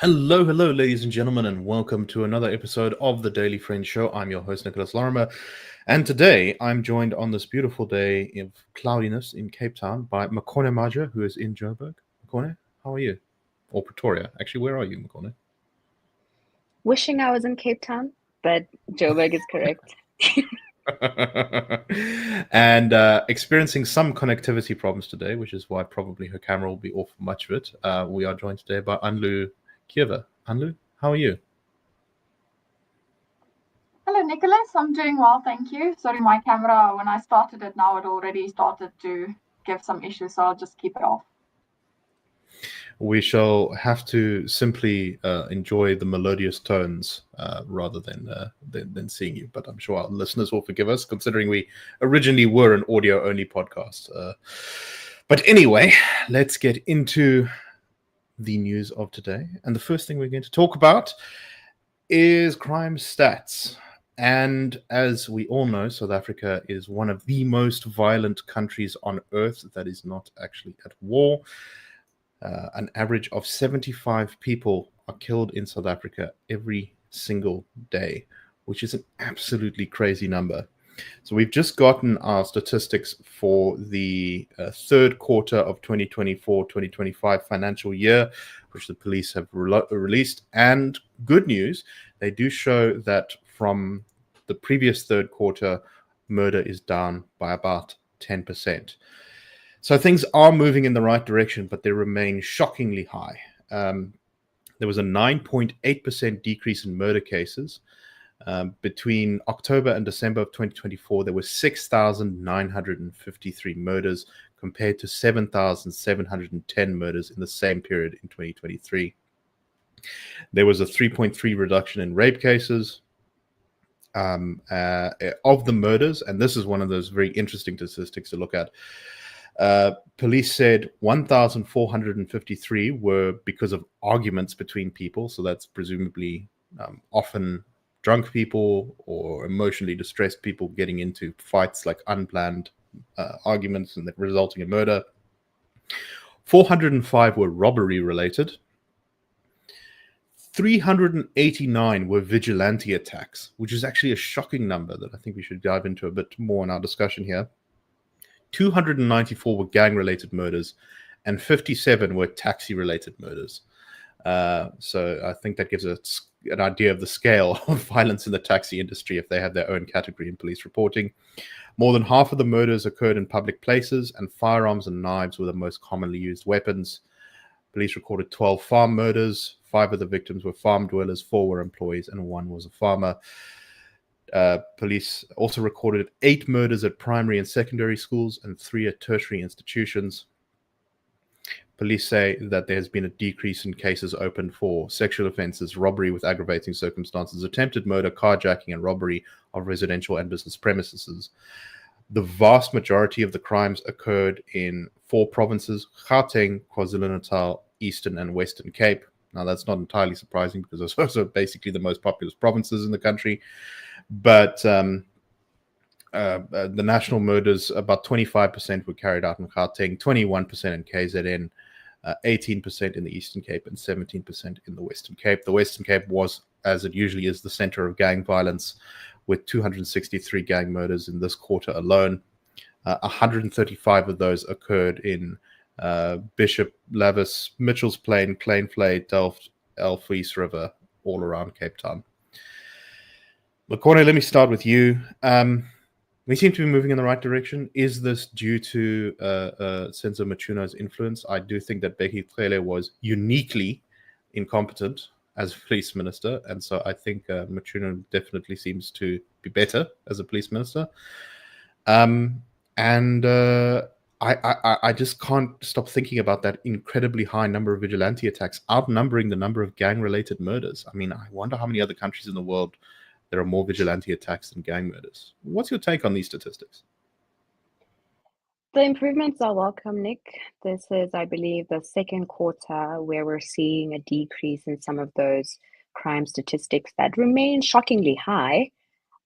Hello, hello, ladies and gentlemen, and welcome to another episode of the Daily Friend Show. I'm your host, Nicholas Lorimer, and today I'm joined on this beautiful day of cloudiness in Cape Town by Makone Maja, who is in Joburg. Makone, how are you? Or Pretoria. Actually, where are you, Makone? Wishing I was in Cape Town, but Joburg is correct. And experiencing some connectivity problems today, which is why probably her camera will be off for much of it. We are joined today by Anlu Keeve. Anlu, how are you? Hello, Nicholas. I'm doing well, thank you. Sorry, my camera, when I started it now, it already started to give some issues, so I'll just keep it off. We shall have to simply enjoy the melodious tones rather than seeing you. But I'm sure our listeners will forgive us, considering we originally were an audio-only podcast. But anyway, let's get into the news of today. And the first thing we're going to talk about is crime stats. And as we all know, South Africa is one of the most violent countries on earth that is not actually at war. An average of 75 people are killed in South Africa every single day, which is an absolutely crazy number. So we've just gotten our statistics for the third quarter of 2024-2025 financial year, which the police have released. And good news, they do show that from the previous third quarter, murder is down by about 10%. So things are moving in the right direction, but they remain shockingly high. There was a 9.8% decrease in murder cases. Between October and December of 2024, there were 6,953 murders compared to 7,710 murders in the same period in 2023. There was a 3.3% reduction in rape cases. Of the murders, and this is one of those very interesting statistics to look at, police said 1,453 were because of arguments between people. So that's presumably often drunk people or emotionally distressed people getting into fights, like unplanned arguments and resulting in murder. 405 were robbery related. 389 were vigilante attacks, which is actually a shocking number that I think we should dive into a bit more in our discussion here. 294 were gang-related murders, and 57 were taxi-related murders. So I think that gives us an idea of the scale of violence in the taxi industry if they have their own category in police reporting. More than half of the murders occurred in public places, and firearms and knives were the most commonly used weapons. Police recorded 12 farm murders. 5 of the victims were farm dwellers, 4 were employees, and 1 was a farmer. Police also recorded 8 murders at primary and secondary schools and 3 at tertiary institutions. Police say that there has been a decrease in cases opened for sexual offences, robbery with aggravating circumstances, attempted murder, carjacking, and robbery of residential and business premises. The vast majority of the crimes occurred in 4 provinces: Gauteng, KwaZulu-Natal, Eastern and Western Cape. Now, that's not entirely surprising because those are basically the most populous provinces in the country. But the national murders, about 25% were carried out in Gauteng, 21% in KZN, 18% in the Eastern Cape, and 17% in the Western Cape. The Western Cape was, as it usually is, the center of gang violence, with 263 gang murders in this quarter alone. 135 of those occurred in Bishop, Lavis, Mitchell's Plain, Kleinvlei, Delft, Elfries River, all around Cape Town. Makone, let me start with you. We seem to be moving in the right direction. Is this due to Senzo Machuna's influence? I do think that Becky Cele was uniquely incompetent as police minister, and so I think Machuna definitely seems to be better as a police minister. I just can't stop thinking about that incredibly high number of vigilante attacks, outnumbering the number of gang-related murders. I mean, I wonder how many other countries in the world there are more vigilante attacks than gang murders. What's your take on these statistics? The improvements are welcome, Nick. This is, I believe, the second quarter where we're seeing a decrease in some of those crime statistics that remain shockingly high.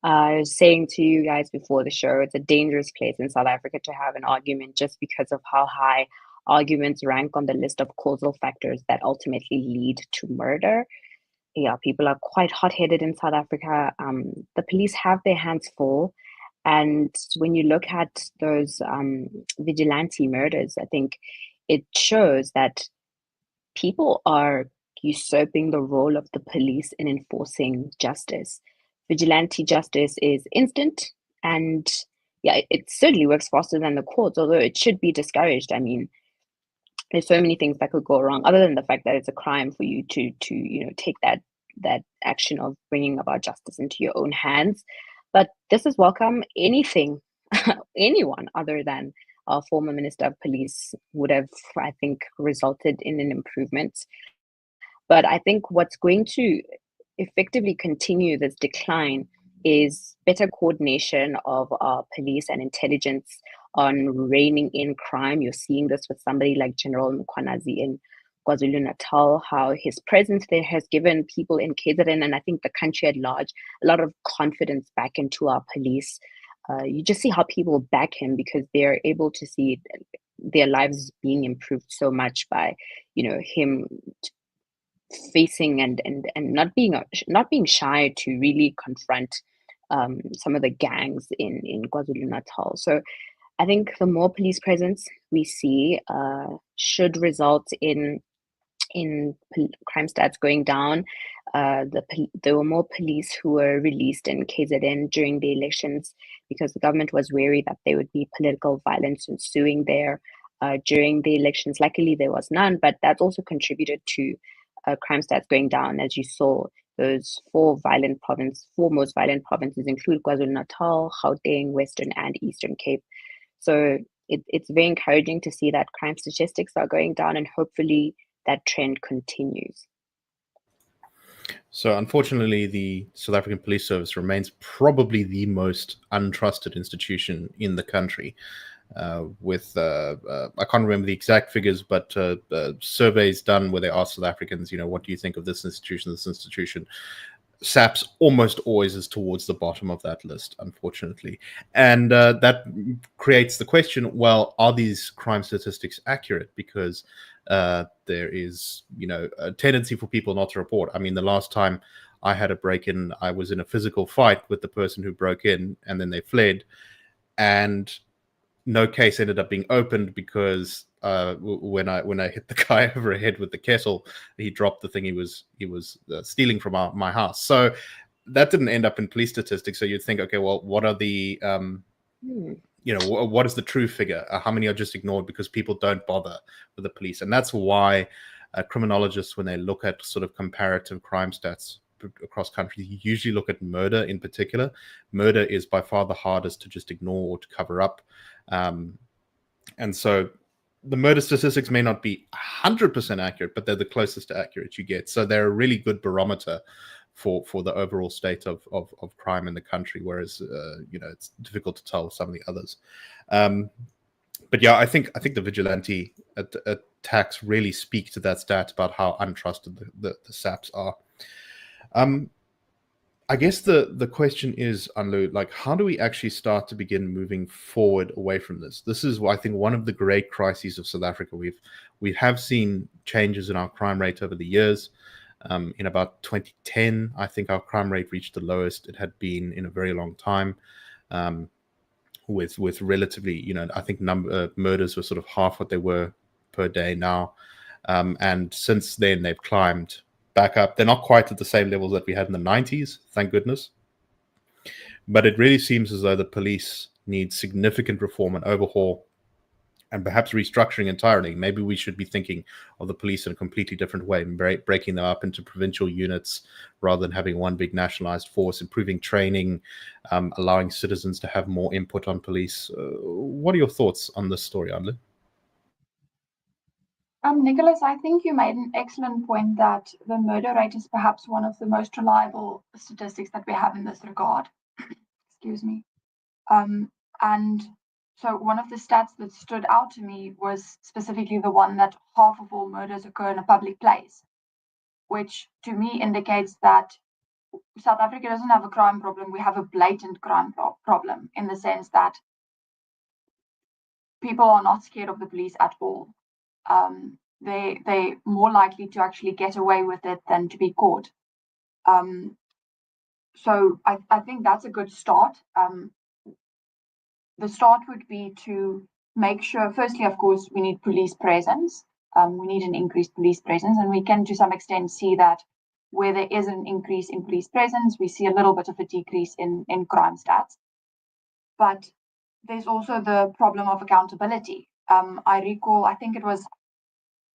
I was saying to you guys before the show, it's a dangerous place in South Africa to have an argument just because of how high arguments rank on the list of causal factors that ultimately lead to murder. Yeah, people are quite hot-headed in South Africa. The police have their hands full. And when you look at those vigilante murders, I think it shows that people are usurping the role of the police in enforcing justice. Vigilante justice is instant, and yeah, it certainly works faster than the courts, although it should be discouraged. I mean, there's so many things that could go wrong, other than the fact that it's a crime for you to take that action of bringing about justice into your own hands. But this is welcome. Anything, anyone other than our former Minister of Police would have, I think, resulted in an improvement. But I think what's going to effectively continue this decline is better coordination of our police and intelligence on reining in crime. You're seeing this with somebody like General Mkhwanazi in KwaZulu-Natal, how his presence there has given people in KZN, and I think the country at large, a lot of confidence back into our police. You just see how people back him because they're able to see their lives being improved so much by, him facing and not being shy to really confront some of the gangs in KwaZulu-Natal. So I think the more police presence we see should result in crime stats going down. There were more police who were released in KZN during the elections because the government was wary that there would be political violence ensuing there during the elections. Luckily, there was none, but that's also contributed to crime stats going down. As you saw, those four most violent provinces include KwaZulu-Natal, Gauteng, Western and Eastern Cape. So it's very encouraging to see that crime statistics are going down, and hopefully that trend continues. So unfortunately, the South African Police Service remains probably the most untrusted institution in the country. I can't remember the exact figures, but surveys done where they asked South Africans, what do you think of this institution? SAPS almost always is towards the bottom of that list, unfortunately. And that creates the question, well, are these crime statistics accurate? Because there is, a tendency for people not to report. I mean, the last time I had a break-in, I was in a physical fight with the person who broke in, and then they fled. And no case ended up being opened because when I hit the guy over the head with the kettle, he dropped the thing he was stealing from my house. So that didn't end up in police statistics. So you'd think, okay, well, what are the what is the true figure? How many are just ignored because people don't bother with the police? And that's why criminologists, when they look at sort of comparative crime stats across countries, usually look at murder in particular. Murder is by far the hardest to just ignore or to cover up. And so the murder statistics may not be 100% accurate, but they're the closest to accurate you get. So they're a really good barometer for the overall state of crime in the country, whereas it's difficult to tell with some of the others. But yeah, I think the vigilante attacks really speak to that stat about how untrusted the SAPs are. I guess the question is, Anlu, like, how do we actually start to begin moving forward away from this? This is, I think, one of the great crises of South Africa. We have seen changes in our crime rate over the years. In about 2010, I think our crime rate reached the lowest it had been in a very long time. With relatively, I think murders were sort of half what they were per day now. And since then, they've climbed back up. They're not quite at the same levels that we had in the 90s, thank goodness. But it really seems as though the police need significant reform and overhaul, and perhaps restructuring entirely. Maybe we should be thinking of the police in a completely different way, breaking them up into provincial units rather than having one big nationalized force, improving training, allowing citizens to have more input on police. What are your thoughts on this story, Anlu? Nicholas, I think you made an excellent point that the murder rate is perhaps one of the most reliable statistics that we have in this regard. Excuse me. And so one of the stats that stood out to me was specifically the one that half of all murders occur in a public place, which to me indicates that South Africa doesn't have a crime problem. We have a blatant crime problem in the sense that people are not scared of the police at all. they're more likely to actually get away with it than to be caught. So I think that's a good start. The start would be to make sure, firstly, of course, we need police presence. We need an increased police presence, and we can to some extent see that where there is an increase in police presence, we see a little bit of a decrease in crime stats. But there's also the problem of accountability. I recall, I think it was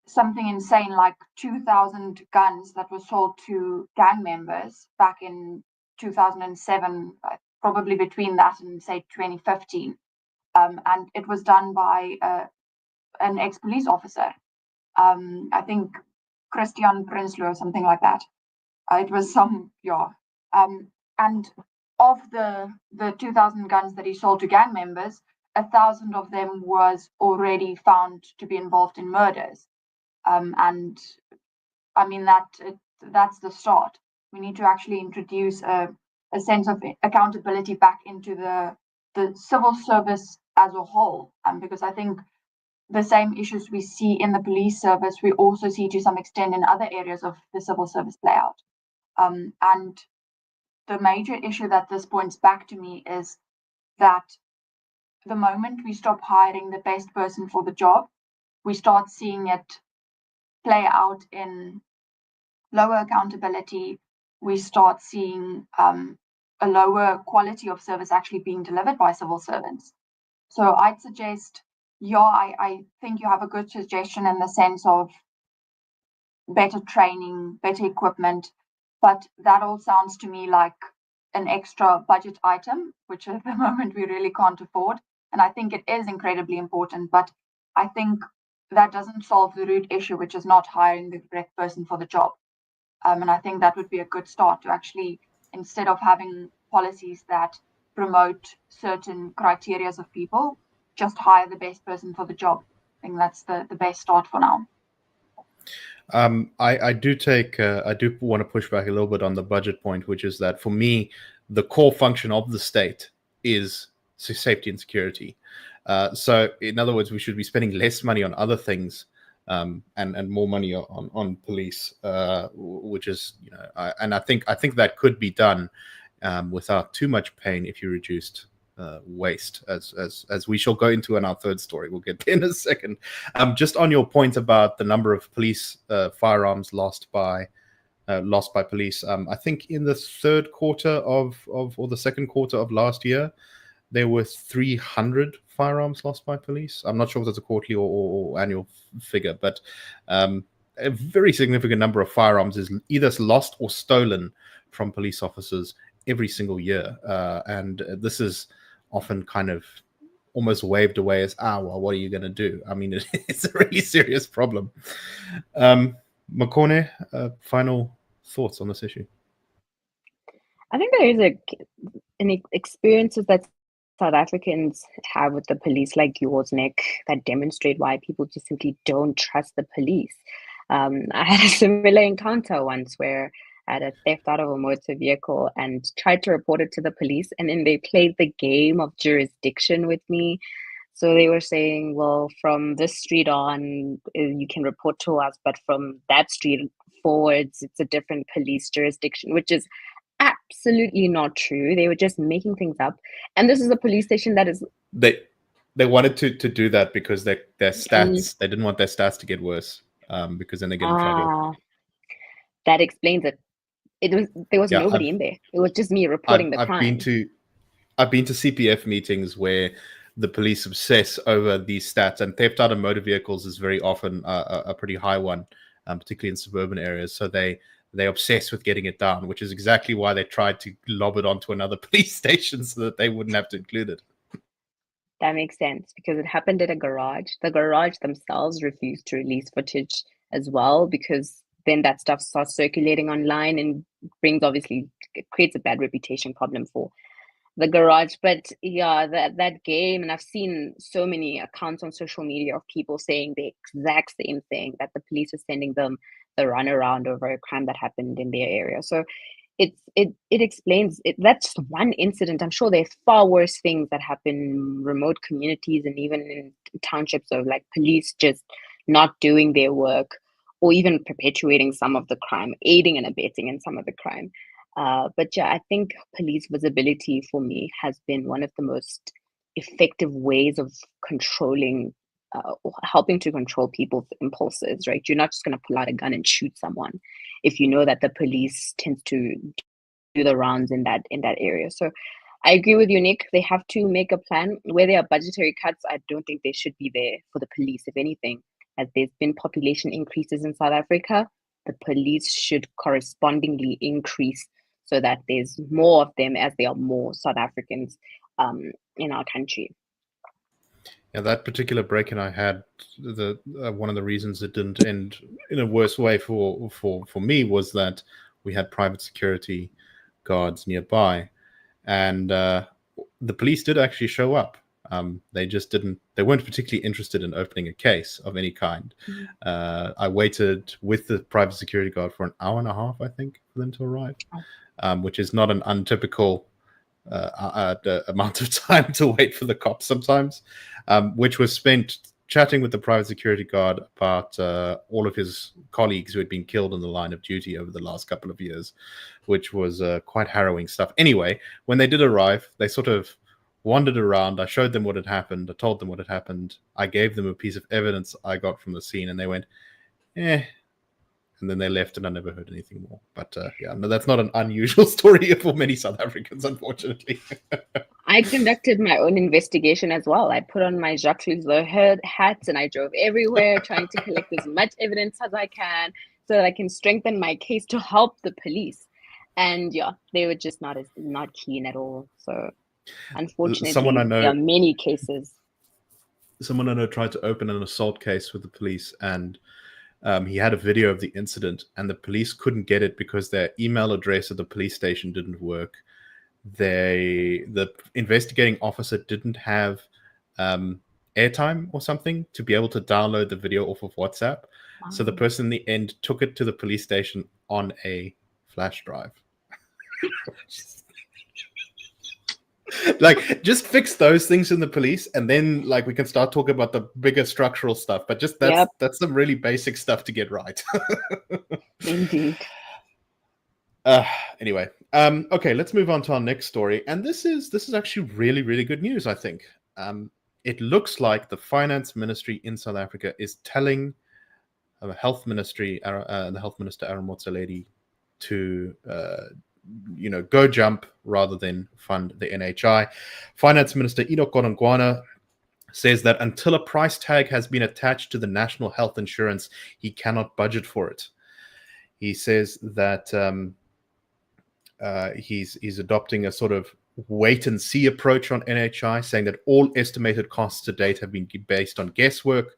something insane like 2,000 guns that were sold to gang members back in 2007, probably between that and say 2015. And it was done by an ex-police officer. I think Christian Prinsloo or something like that. It was some, yeah. And of the 2,000 guns that he sold to gang members, 1,000 of them was already found to be involved in murders. And I mean, that's the start. We need to actually introduce a sense of accountability back into the civil service as a whole. Because I think the same issues we see in the police service, we also see to some extent in other areas of the civil service play out. And the major issue that this points back to me is that the moment we stop hiring the best person for the job, we start seeing it play out in lower accountability. We start seeing a lower quality of service actually being delivered by civil servants. So I'd suggest, yeah, I think you have a good suggestion in the sense of better training, better equipment, but that all sounds to me like an extra budget item, which at the moment we really can't afford. And I think it is incredibly important, but I think that doesn't solve the root issue, which is not hiring the correct person for the job. And I think that would be a good start to actually, instead of having policies that promote certain criteria of people, just hire the best person for the job. I think that's the best start for now. I do want to push back a little bit on the budget point, which is that for me, the core function of the state is safety and security. So in other words, we should be spending less money on other things and more money on police, which is, and I think that could be done without too much pain if you reduced waste, as we shall go into in our third story. We'll get there in a second. Just on your point about the number of police firearms lost by police, I think in the third quarter or the second quarter of last year, there were 300 firearms lost by police. I'm not sure if that's a quarterly or annual figure, but a very significant number of firearms is either lost or stolen from police officers every single year. And this is often kind of almost waved away as, well, what are you going to do? I mean, it's a really serious problem. Makone, final thoughts on this issue? I think there is an experiences that South Africans have with the police like yours, Nick, that demonstrate why people just simply don't trust the police. I had a similar encounter once where I had a theft out of a motor vehicle and tried to report it to the police, and then they played the game of jurisdiction with me. So they were saying, well, from this street on, you can report to us, but from that street forwards, it's a different police jurisdiction, which is absolutely not true. They were just making things up. And this is a police station that is... They wanted to do that because their stats, they didn't want their stats to get worse, because then they get in trouble. That explains it. There was nobody in there. It was just me reporting the crime. I've been to CPF meetings where the police obsess over these stats, and theft out of motor vehicles is very often a pretty high one, particularly in suburban areas. So they obsess with getting it down, which is exactly why they tried to lob it onto another police station so that they wouldn't have to include it. That makes sense, because it happened at a garage. The garage themselves refused to release footage as well, because then that stuff starts circulating online and creates a bad reputation problem for the garage. But yeah, that game, and I've seen so many accounts on social media of people saying the exact same thing, that the police are sending them the runaround over a crime that happened in their area. So it explains it. That's one incident. I'm sure there's far worse things that happen in remote communities and even in townships of like police just not doing their work, or even perpetuating some of the crime, aiding and abetting in some of the crime. But yeah, I think police visibility for me has been one of the most effective ways of controlling, or helping to control people's impulses, right? You're not just going to pull out a gun and shoot someone if you know that the police tends to do the rounds in that area. So I agree with you, Nick. They have to make a plan. Where there are budgetary cuts, I don't think they should be there for the police. If anything, as there's been population increases in South Africa, the police should correspondingly increase so that there's more of them as there are more South Africans in our country. Yeah, that particular break-in I had, the one of the reasons it didn't end in a worse way for me was that we had private security guards nearby, and the police did actually show up. They just didn't. They weren't particularly interested in opening a case of any kind. I waited with the private security guard for an hour and a half, I think, for them to arrive, which is not an untypical amount of time to wait for the cops sometimes, which was spent chatting with the private security guard about all of his colleagues who had been killed in the line of duty over the last couple of years, which was quite harrowing stuff. Anyway, when they did arrive, they sort of wandered around. I showed them what had happened. I told them what had happened. I gave them a piece of evidence I got from the scene, and they went, eh. And then they left, and I never heard anything more. But yeah, no, that's not an unusual story for many South Africans, unfortunately. I conducted my own investigation as well. I put on my Jacques Lousteau hat and I drove everywhere trying to collect as much evidence as I can so that I can strengthen my case to help the police. And yeah, they were just not keen at all. So unfortunately, there are many cases. Someone I know tried to open an assault case with the police, and he had a video of the incident, and the police couldn't get it because their email address at the police station didn't work. The investigating officer didn't have airtime or something to be able to download the video off of WhatsApp. Wow. So the person in the end took it to the police station on a flash drive. Like, just fix those things in the police, and then like we can start talking about the bigger structural stuff. But just that's some really basic stuff to get right. Indeed. Anyway, okay, let's move on to our next story, and this is actually really, really good news. I think it looks like the finance ministry in South Africa is telling the health ministry, the health minister Aaron Motsoaledi, to go jump rather than fund the NHI. Finance Minister Hudaco Energy says that until a price tag has been attached to the national health insurance, he cannot budget for it. He says that he's adopting a sort of wait and see approach on NHI, saying that all estimated costs to date have been based on guesswork.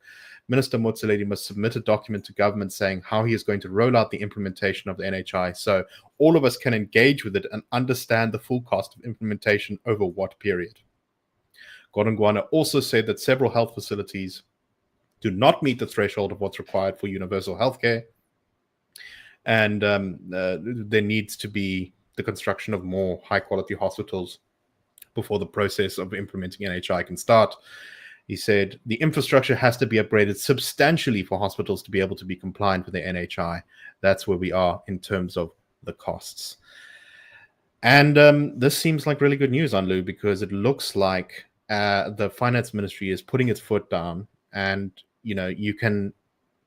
Minister Motsoaledi must submit a document to government saying how he is going to roll out the implementation of the NHI so all of us can engage with it and understand the full cost of implementation over what period. Godongwana also said that several health facilities do not meet the threshold of what's required for universal healthcare, and there needs to be the construction of more high-quality hospitals before the process of implementing NHI can start. He said the infrastructure has to be upgraded substantially for hospitals to be able to be compliant with the NHI. That's where we are in terms of the costs. And this seems like really good news, Anlu, because it looks like the finance ministry is putting its foot down, and you can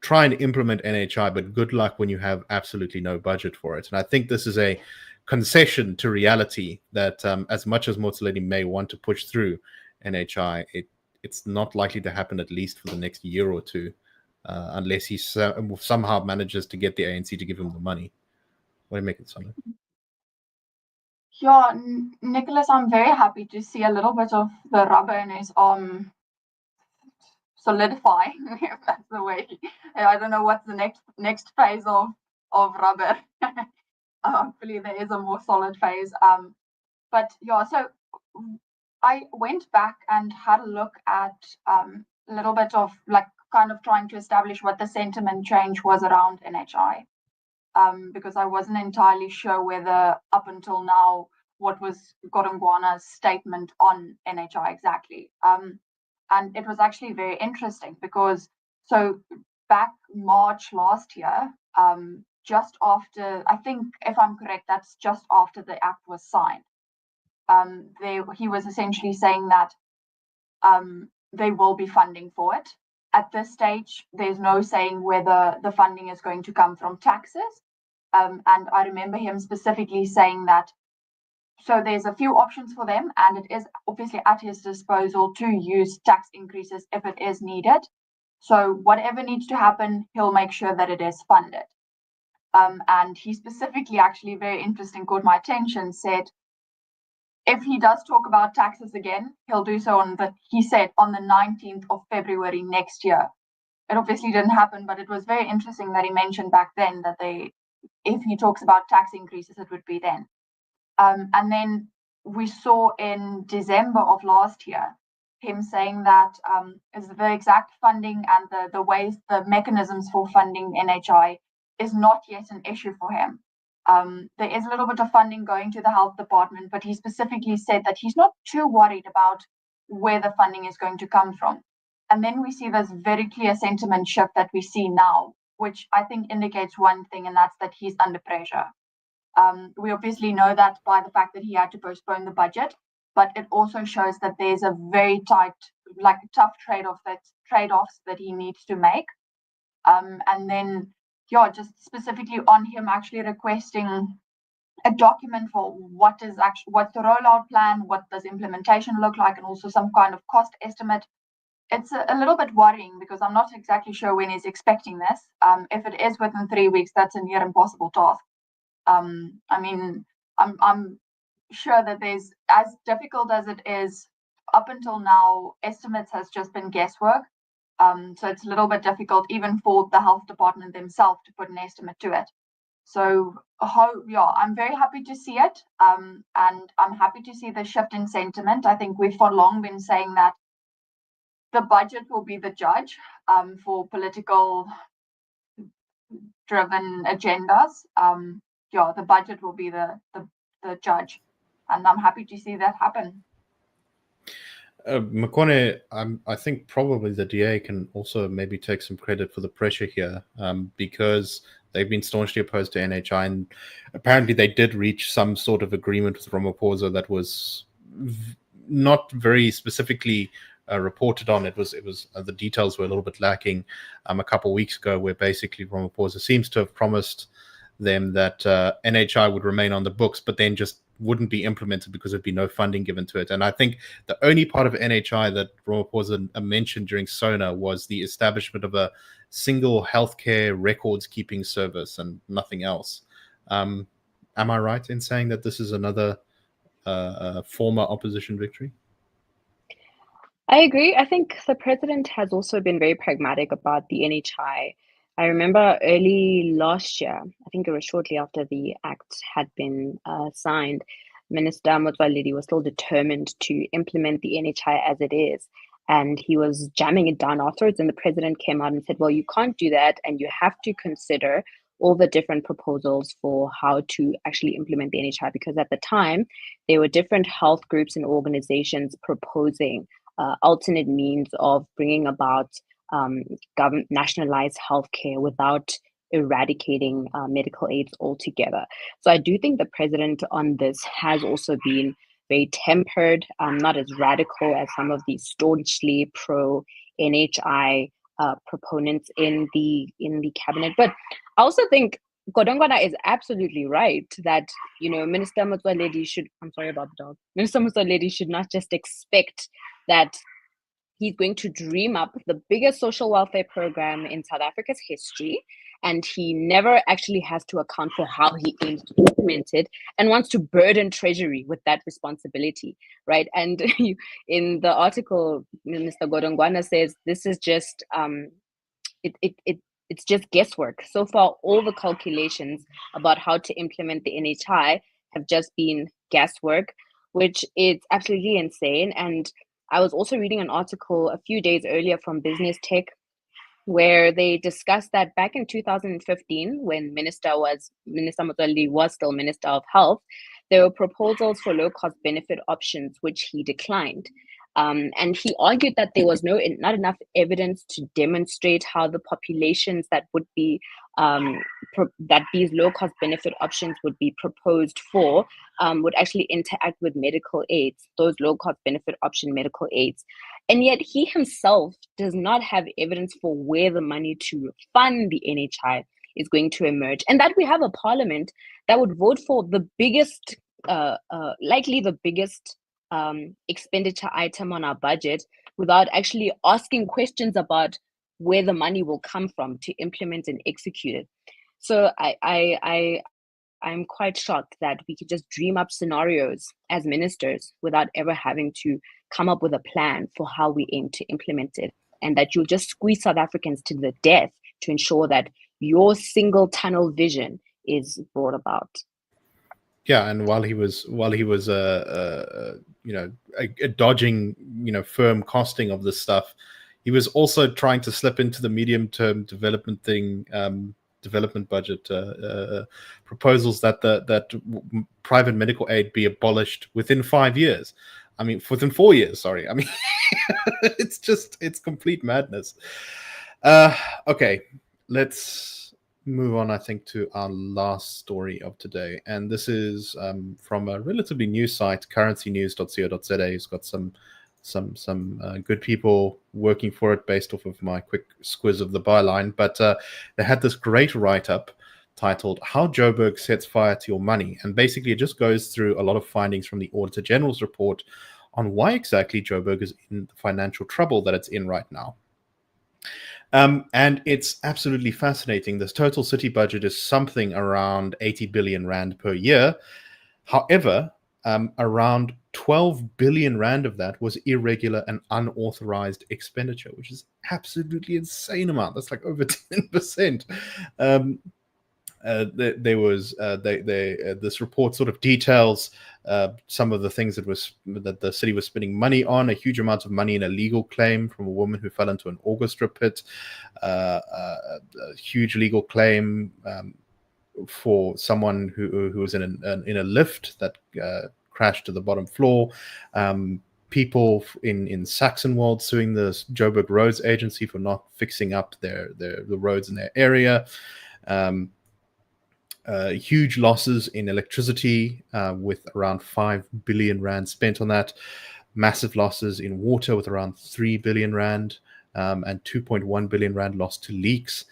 try and implement NHI, but good luck when you have absolutely no budget for it. And I think this is a concession to reality that as much as Motsoaledi may want to push through NHI, it's not likely to happen at least for the next year or two, unless he somehow manages to get the ANC to give him the money. What do you make of it, Sandra? Yeah, Nicholas, I'm very happy to see a little bit of the rubber in his arm solidify, if that's the way. I don't know what's the next phase of rubber. Hopefully there is a more solid phase. But yeah, so I went back and had a look at a little bit of kind of trying to establish what the sentiment change was around NHI, because I wasn't entirely sure whether up until now what was Godongwana's statement on NHI exactly. And it was actually very interesting because So back March last year, just after, I think if I'm correct, that's just after the act was signed. He was essentially saying that they will be funding for it. At this stage, there's no saying whether the funding is going to come from taxes. And I remember him specifically saying that, so there's a few options for them, and it is obviously at his disposal to use tax increases if it is needed. So whatever needs to happen, he'll make sure that it is funded. And he specifically, actually very interesting, caught my attention, said, if he does talk about taxes again, he'll do so he said on the 19th of February next year. It obviously didn't happen, but it was very interesting that he mentioned back then that if he talks about tax increases, it would be then. And then we saw in December of last year, him saying that is the exact funding and the ways, the mechanisms for funding NHI is not yet an issue for him. There is a little bit of funding going to the health department, but he specifically said that he's not too worried about where the funding is going to come from. And then we see this very clear sentiment shift that we see now, which I think indicates one thing, and that's that he's under pressure. We obviously know that by the fact that he had to postpone the budget, but it also shows that there's a very tight, like tough trade-offs that he needs to make. And then, just specifically on him actually requesting a document for what's the rollout plan, what does implementation look like, and also some kind of cost estimate. It's a little bit worrying because I'm not exactly sure when he's expecting this. If it is within 3 weeks, that's a near impossible task. I mean, I'm sure that there's, as difficult as it is, up until now, estimates has just been guesswork. So it's a little bit difficult even for the health department themselves to put an estimate to it. So I'm very happy to see it. And I'm happy to see the shift in sentiment. I think we've for long been saying that the budget will be the judge for political driven agendas. The budget will be the judge, and I'm happy to see that happen. Makone, I think probably the DA can also maybe take some credit for the pressure here, because they've been staunchly opposed to NHI, and apparently they did reach some sort of agreement with Ramaphosa that was not very specifically reported on. It was the details were a little bit lacking a couple of weeks ago, where basically Ramaphosa seems to have promised them that NHI would remain on the books, but then just wouldn't be implemented because there'd be no funding given to it. And I think the only part of NHI that Ramaphosa mentioned during SONA was the establishment of a single healthcare records keeping service and nothing else. Am I right in saying that this is another former opposition victory? I agree. I think the president has also been very pragmatic about the NHI. I remember early last year, I think it was shortly after the act had been signed, Minister Motsoaledi was still determined to implement the NHI as it is. And he was jamming it down afterwards. And the president came out and said, well, you can't do that. And you have to consider all the different proposals for how to actually implement the NHI. Because at the time, there were different health groups and organizations proposing alternate means of bringing about nationalized healthcare without eradicating medical aids altogether. So I do think the president on this has also been very tempered, not as radical as some of the staunchly pro NHI proponents in the cabinet. But I also think Godongwana is absolutely right that, Minister Motsoaledi should, I'm sorry about the dog, Minister Motsoaledi should not just expect that he's going to dream up the biggest social welfare program in South Africa's history, and he never actually has to account for how he aims to implement it and wants to burden Treasury with that responsibility, right? And in the article, Mr. Godongwana says this is just it's just guesswork. So far, all the calculations about how to implement the NHI have just been guesswork, which is absolutely insane. And I was also reading an article a few days earlier from Business Tech, where they discussed that back in 2015, when Minister Motsoaledi was still Minister of Health, there were proposals for low-cost benefit options, which he declined. And he argued that there was not enough evidence to demonstrate how the populations that would be that these low-cost benefit options would be proposed for would actually interact with medical aids, those low-cost benefit option medical aids. And yet he himself does not have evidence for where the money to fund the NHI is going to emerge, and that we have a parliament that would vote for the biggest, likely the biggest expenditure item on our budget without actually asking questions about where the money will come from to implement and execute it. So I'm quite shocked that we could just dream up scenarios as ministers without ever having to come up with a plan for how we aim to implement it, and that you'll just squeeze South Africans to the death to ensure that your single tunnel vision is brought about. Yeah, and while he was dodging firm costing of this stuff, he was also trying to slip into the medium-term development thing, development budget proposals that private medical aid be abolished within 5 years. I mean, within 4 years. Sorry, I mean, it's complete madness. Okay, let's move on, I think, to our last story of today, and this is from a relatively new site, currencynews.co.za. It's got some good people working for it based off of my quick squiz of the byline, but they had this great write-up titled "How Joburg Sets Fire to Your Money," and basically it just goes through a lot of findings from the Auditor General's report on why exactly Joburg is in the financial trouble that it's in right now. And it's absolutely fascinating. This total city budget is something around 80 billion rand per year. However, around 12 billion rand of that was irregular and unauthorized expenditure, which is absolutely insane amount. That's like over 10%. This report sort of details some of the things that the city was spending money on. A huge amount of money in a legal claim from a woman who fell into an orchestra pit. A huge legal claim for someone who was in a lift that crashed to the bottom floor. People in Saxonwold suing the Joburg Roads Agency for not fixing up the roads in their area. Huge losses in electricity with around 5 billion rand spent on that. Massive losses in water with around 3 billion rand and 2.1 billion rand lost to leaks.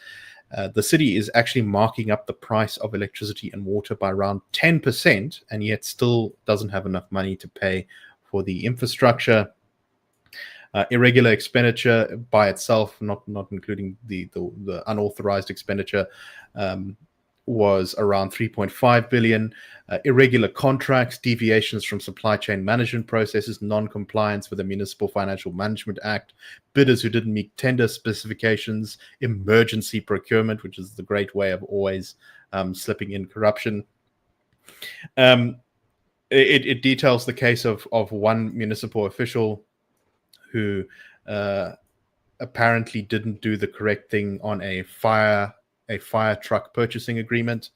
The city is actually marking up the price of electricity and water by around 10%, and yet still doesn't have enough money to pay for the infrastructure. Irregular expenditure by itself, not including the unauthorized expenditure, was around 3.5 billion. Irregular contracts, deviations from supply chain management processes, non-compliance with the Municipal Financial Management Act, bidders who didn't meet tender specifications, emergency procurement, which is the great way of always slipping in corruption. It details the case of one municipal official who apparently didn't do the correct thing on a fire truck purchasing agreement,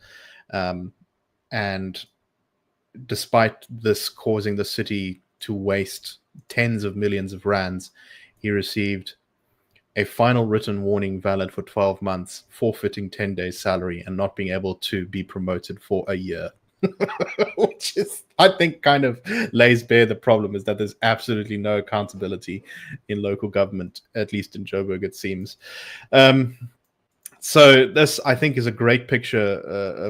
and despite this causing the city to waste tens of millions of rands, he received a final written warning valid for 12 months, forfeiting 10 days salary and not being able to be promoted for a year. Which is, I think, kind of lays bare the problem, is that there's absolutely no accountability in local government, at least in Joburg, it seems. So this, I think, is a great picture,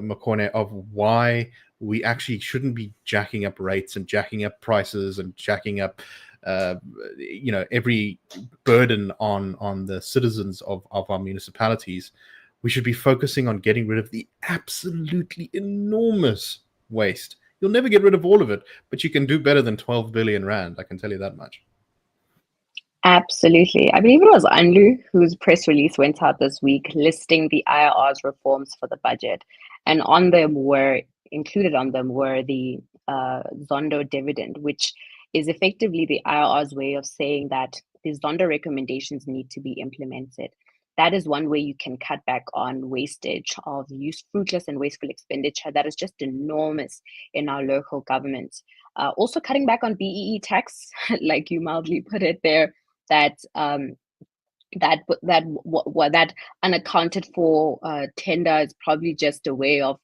Makone, of why we actually shouldn't be jacking up rates and jacking up prices and jacking up, every burden on the citizens of our municipalities. We should be focusing on getting rid of the absolutely enormous waste. You'll never get rid of all of it, but you can do better than 12 billion rand. I can tell you that much. Absolutely. I believe it was Anlu whose press release went out this week listing the IRR's reforms for the budget. And included on them were the Zondo dividend, which is effectively the IRR's way of saying that the Zondo recommendations need to be implemented. That is one way you can cut back on wastage of fruitless and wasteful expenditure that is just enormous in our local government. Also cutting back on BEE tax, like you mildly put it there, that that unaccounted for tender is probably just a way of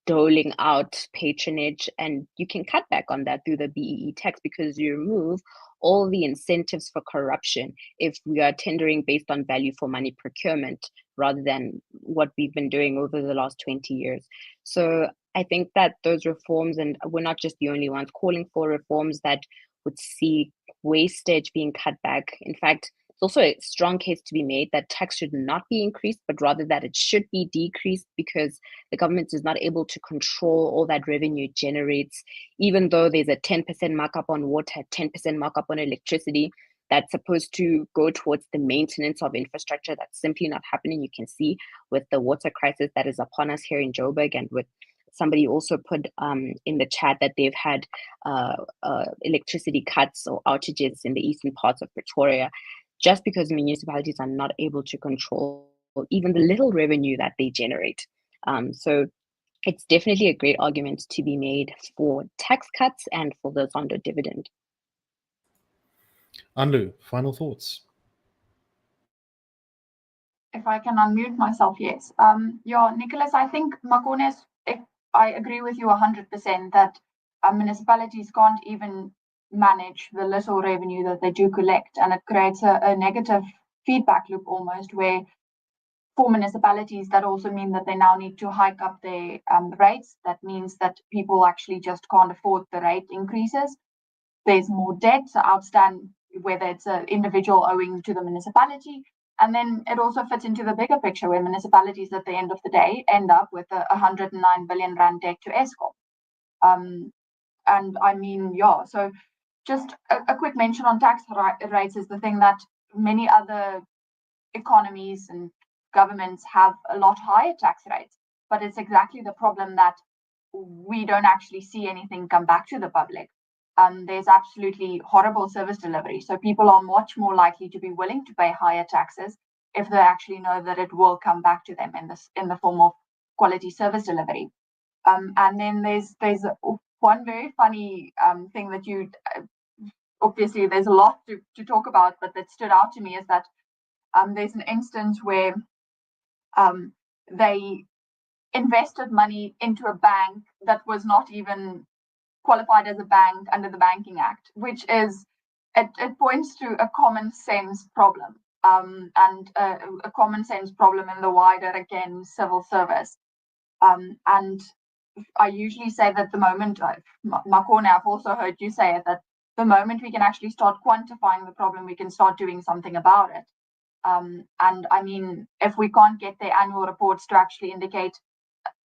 doling out patronage, and you can cut back on that through the BEE tax because you remove all the incentives for corruption if we are tendering based on value for money procurement rather than what we've been doing over the last 20 years. So I think that those reforms, and we're not just the only ones calling for reforms that would see wastage being cut back. In fact, it's also a strong case to be made that tax should not be increased, but rather that it should be decreased because the government is not able to control all that revenue it generates, even though there's a 10% markup on water, 10% markup on electricity that's supposed to go towards the maintenance of infrastructure. That's simply not happening. You can see with the water crisis that is upon us here in Joburg, and with somebody also put in the chat that they've had electricity cuts or outages in the eastern parts of Pretoria, just because municipalities are not able to control even the little revenue that they generate. So it's definitely a great argument to be made for tax cuts and for the Zondo dividend. Anlu, final thoughts? If I can unmute myself, yes. Yeah, Nicholas, I think Makone, I agree with you 100% that municipalities can't even manage the little revenue that they do collect, and it creates a negative feedback loop almost, where for municipalities that also mean that they now need to hike up their rates. That means that people actually just can't afford the rate increases. There's more debt outstanding, whether it's an individual owing to the municipality, and then it also fits into the bigger picture where municipalities at the end of the day end up with a 109 billion rand debt to Eskom. And I mean, yeah, so just a quick mention on tax rates is the thing that many other economies and governments have a lot higher tax rates, but it's exactly the problem that we don't actually see anything come back to the public. There's absolutely horrible service delivery. So people are much more likely to be willing to pay higher taxes if they actually know that it will come back to them in the form of quality service delivery. And then there's one very funny thing that you obviously there's a lot to talk about, but that stood out to me is that there's an instance where they invested money into a bank that was not even qualified as a bank under the Banking Act, which is it points to a common sense problem, and a common sense problem in the wider, again, civil service. And I usually say that the moment, Makone, I've also heard you say it, that the moment we can actually start quantifying the problem, we can start doing something about it. And I mean, if we can't get the annual reports to actually indicate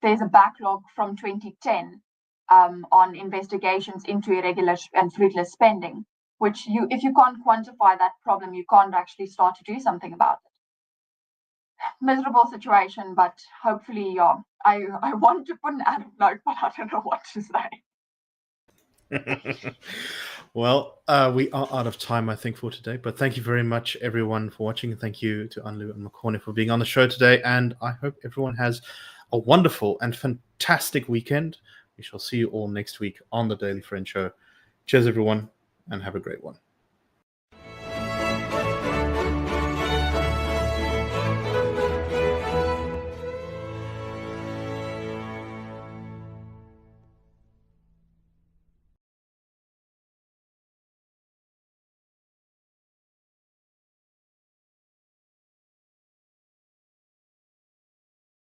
there's a backlog from 2010 on investigations into irregular and fruitless spending, which if you can't quantify that problem, you can't actually start to do something about it. Miserable situation, but hopefully, yeah, I want to put an added note, but I don't know what to say. Well, we are out of time, I think, for today. But thank you very much, everyone, for watching. And thank you to Anlu and Makone for being on the show today. And I hope everyone has a wonderful and fantastic weekend. We shall see you all next week on the Daily Friend Show. Cheers, everyone, and have a great one.